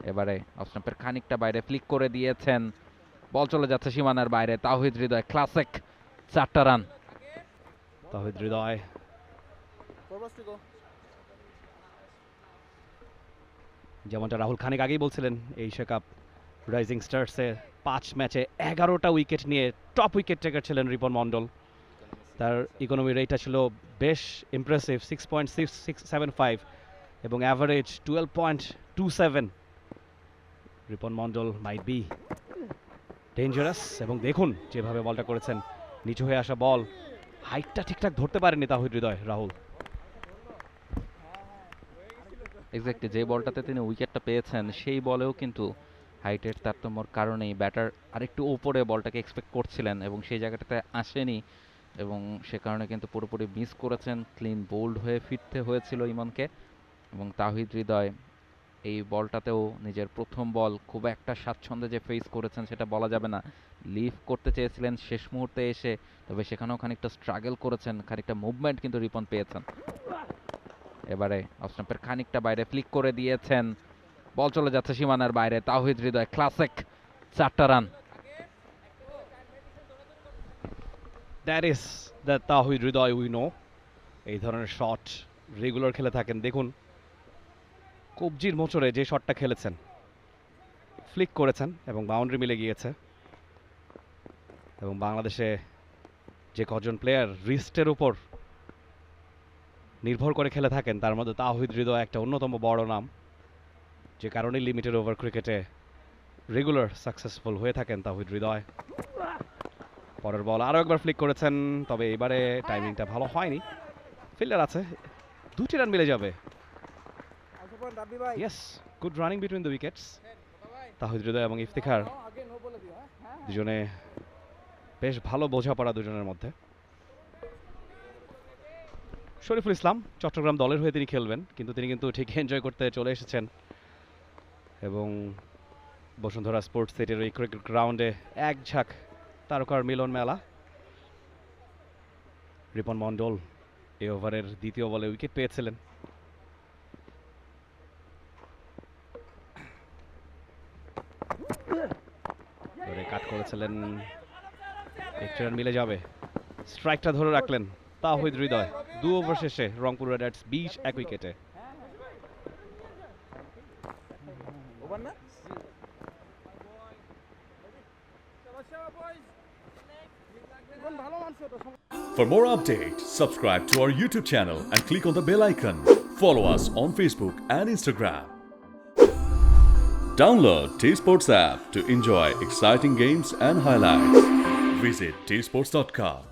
এবারে অফ স্টাম্পের খানিকটা বাইরে ফ্লিক করে দিয়েছেন, বল চলে যাচ্ছে সীমানার বাইরে। তাওহিদ হৃদয় ক্লাসিক 4টা রান। তাওহিদ হৃদয় যেমনটা রাহুল খানিক আগেই বলছিলেন, এশিয়া কাপ রাইজিং স্টার্সে 5 ম্যাচে 11টা উইকেট নিয়ে টপ উইকেট টেকার ছিলেন রিপন মন্ডল। তার ইকোনমি রেটটা ছিল বেশ ইমপ্রেসিভ 6.675 এবং average 12.27। Ripon Mondal might be dangerous এবং দেখুন যেভাবে বলটা করেছেন, নিচু হয়ে আসা বল, হাইটটা ঠিকঠাক ধরতে পারেনি তাওহিদ হৃদয়। রাহুল এক্স্যাক্টলি যে বলটাতে তিনি উইকেটটা পেয়েছেন সেই বলেও কিন্তু হাইটের তারতম্যর কারণেই ব্যাটার আরেকটু ওপরে বলটাকে এক্সপেক্ট করছিলেন এবং সেই জায়গাটাতে আসেনি এবং সে কারণে কিন্তু পুরোপুরি মিস করেছেন। ক্লিন বোল্ড হয়ে ফিরতে হয়েছিল ইমনকে এবং তাওহিদ হৃদয় এই বলটাতেও নিজের প্রথম বল খুব একটা স্বাচ্ছন্দ্যে যে ফেস করেছেন সেটা বলা যাবে না। লিভ করতে চেয়েছিলেন শেষ মুহূর্তে এসে, তবে সেখানেও খানিকটা স্ট্রাগল করেছেন, খানিকটা মুভমেন্ট কিন্তু রিপন পেয়েছেন। এবারে অফ স্টাম্পের খানিকটা বাইরে ফ্লিক করে দিয়েছেন, বল চলে যাচ্ছে সীমানার বাইরে। তাওহিদ হৃদয় ক্লাসিক 4টা run. That is the Towhid Hridoy we know. এই ধরনের শট রেগুলার খেলে থাকেন। দেখুন কবজির মোচড়ে যে শটটা খেলেছেন, ফ্লিক করেছেন এবং বাউন্ডারি মিলে গিয়েছে। এবং বাংলাদেশে যে কজন প্লেয়ার রিস্টের উপর নির্ভর করে খেলে থাকেন তার মধ্যে তাওহিদ হৃদয় একটা অন্যতম বড় নাম, যে কারণে লিমিটেড ওভার ক্রিকেটে রেগুলার সাকসেসফুল হয়ে থাকেন তাওহিদ হৃদয়। পরের বল আরও একবার ফ্লিক করেছেন, তবে এবারে টাইমিংটা ভালো হয়নি। ফিল্ডার আছে, 2টি রান মিলে যাবে। Yes, good running between the wickets. Towhid Hridoy এবং ইফতিখার দুজনে বেশ ভালো বোঝাপড়া দুজনের মধ্যে। শরীফুল ইসলাম চট্টগ্রাম দলের হয়ে তিনি খেলবেন, কিন্তু তিনি কিন্তু ঠিক এনজয় করতে চলে এসেছেন এবং বসুন্ধরা স্পোর্টস সিটির এই ক্রিকেট গ্রাউন্ডে এক ঝাঁক তারকার মিলন মেলা। রিপন মন্ডল এই ওভারের দ্বিতীয় বলে উইকেট পেয়েছিলেন। কাট করেছিলেন, 1 রান মিলে যাবে। স্ট্রাইকটা ধরে রাখলেন তাওহিদ হৃদয় 2 ওভার শেষে রংপুর রাইডার্স 21 উইকেটে। For more updates, subscribe to our YouTube channel and click on the bell icon. Follow us on Facebook and Instagram. Download T-Sports app to enjoy exciting games and highlights. Visit tsports.com.